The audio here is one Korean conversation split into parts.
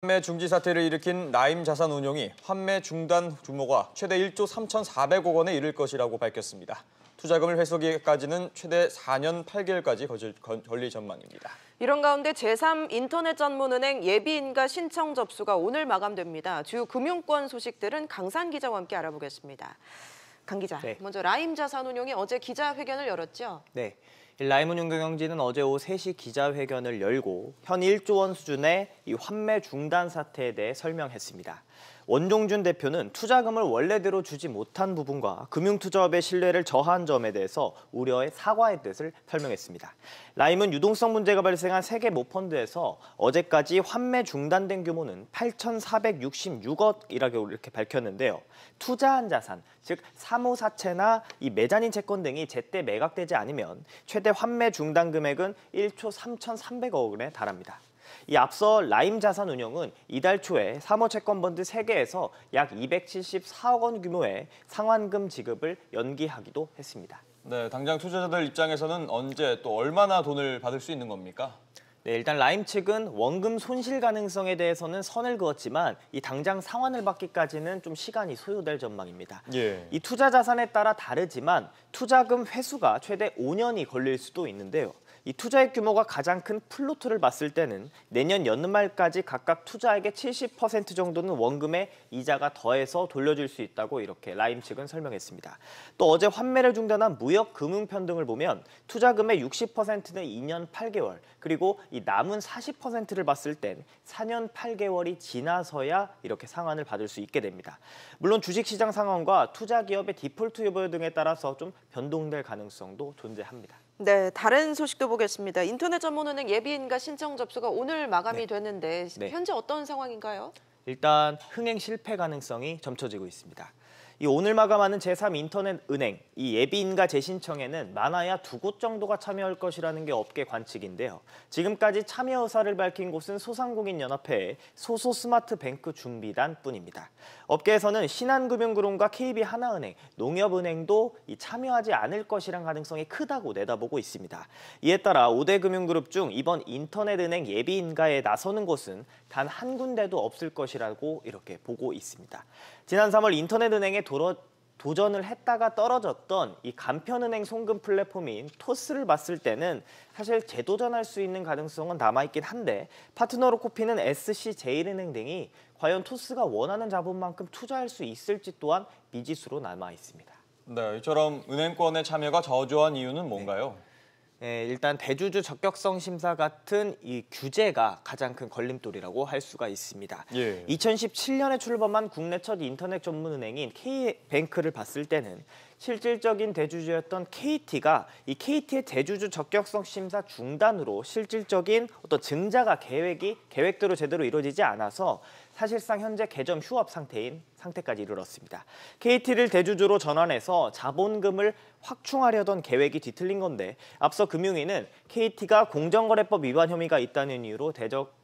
환매 중지 사태를 일으킨 라임자산운용이 환매 중단 규모가 최대 1조 3,400억 원에 이를 것이라고 밝혔습니다. 투자금을 회수하기까지는 최대 4년 8개월까지 걸릴 전망입니다. 이런 가운데 제3인터넷 전문은행 예비인가 신청 접수가 오늘 마감됩니다. 주요 금융권 소식들은 강산 기자와 함께 알아보겠습니다. 강 기자, 먼저 라임자산운용이 어제 기자회견을 열었죠? 네. 라임운용경영진은 어제 오후 3시 기자회견을 열고 현 1조 원 수준의 이 환매 중단 사태에 대해 설명했습니다. 원종준 대표는 투자금을 원래대로 주지 못한 부분과 금융투자업의 신뢰를 저하한 점에 대해서 우려의 사과의 뜻을 설명했습니다. 라임은 유동성 문제가 발생한 세계 모펀드에서 어제까지 환매 중단된 규모는 8,466억이라고 이렇게 밝혔는데요. 투자한 자산, 즉 사모사채나 이 매자닌 채권 등이 제때 매각되지 않으면 최대 환매 중단 금액은 1조 3,300억 원에 달합니다. 이 앞서 라임자산운용은 이달 초에 사모채권펀드 3개에서 약 274억 원 규모의 상환금 지급을 연기하기도 했습니다. 네, 당장 투자자들 입장에서는 언제 또 얼마나 돈을 받을 수 있는 겁니까? 네, 일단 라임 측은 원금 손실 가능성에 대해서는 선을 그었지만 이 당장 상환을 받기까지는 좀 시간이 소요될 전망입니다. 이 투자 자산에 따라 다르지만 투자금 회수가 최대 5년이 걸릴 수도 있는데요. 이 투자액 규모가 가장 큰 플로트를 봤을 때는 내년 연말까지 각각 투자액의 70% 정도는 원금에 이자가 더해서 돌려줄 수 있다고 이렇게 라임 측은 설명했습니다. 또 어제 환매를 중단한 무역금융편 등을 보면 투자금의 60%는 2년 8개월, 그리고 이 남은 40%를 봤을 땐 4년 8개월이 지나서야 이렇게 상환을 받을 수 있게 됩니다. 물론 주식시장 상황과 투자기업의 디폴트 여부 등에 따라서 좀 변동될 가능성도 존재합니다. 네, 다른 소식도 보겠습니다. 인터넷 전문은행 예비인가 신청 접수가 오늘 마감이 되는데 현재 어떤 상황인가요? 일단 흥행 실패 가능성이 점쳐지고 있습니다. 이 오늘 마감하는 제3인터넷은행 이 예비인가 재신청에는 많아야 2곳 정도가 참여할 것이라는 게 업계 관측인데요. 지금까지 참여 의사를 밝힌 곳은 소상공인연합회의 소소스마트뱅크 준비단뿐입니다. 업계에서는 신한금융그룹과 KB하나은행, 농협은행도 참여하지 않을 것이란 가능성이 크다고 내다보고 있습니다. 이에 따라 5대 금융그룹 중 이번 인터넷은행 예비인가에 나서는 곳은 단 한 군데도 없을 것이라고 이렇게 보고 있습니다. 지난 3월 인터넷은행에 도전을 했다가 떨어졌던 이 간편은행 송금 플랫폼인 토스를 봤을 때는 사실 재도전할 수 있는 가능성은 남아있긴 한데 파트너로 꼽히는 SC제일은행 등이 과연 토스가 원하는 자본만큼 투자할 수 있을지 또한 미지수로 남아있습니다. 네, 이처럼 은행권의 참여가 저조한 이유는 뭔가요? 네, 일단 대주주 적격성 심사 같은 이 규제가 가장 큰 걸림돌이라고 할 수가 있습니다. 2017년에 출범한 국내 첫 인터넷 전문은행인 K뱅크를 봤을 때는 실질적인 대주주였던 KT가 이 KT의 대주주 적격성 심사 중단으로 실질적인 어떤 증자가 계획대로 제대로 이루어지지 않아서 사실상 현재 개점 휴업 상태까지 이르렀습니다. KT를 대주주로 전환해서 자본금을 확충하려던 계획이 뒤틀린 건데 앞서 금융위는 KT가 공정거래법 위반 혐의가 있다는 이유로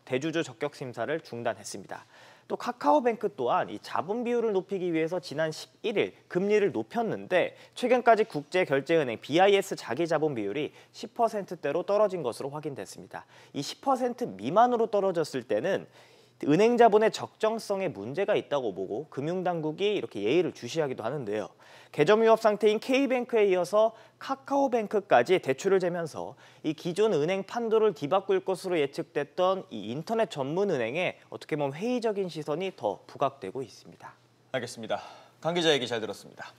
대주주 적격 심사를 중단했습니다. 또 카카오뱅크 또한 이 자본 비율을 높이기 위해서 지난 11일 금리를 높였는데 최근까지 국제결제은행 BIS 자기 자본 비율이 10%대로 떨어진 것으로 확인됐습니다. 이 10% 미만으로 떨어졌을 때는 은행 자본의 적정성에 문제가 있다고 보고 금융당국이 이렇게 예의를 주시하기도 하는데요. 개점 휴업 상태인 K뱅크에 이어서 카카오뱅크까지 대출을 재면서 이 기존 은행 판도를 뒤바꿀 것으로 예측됐던 이 인터넷 전문 은행에 어떻게 보면 회의적인 시선이 더 부각되고 있습니다. 알겠습니다. 강 기자 얘기 잘 들었습니다.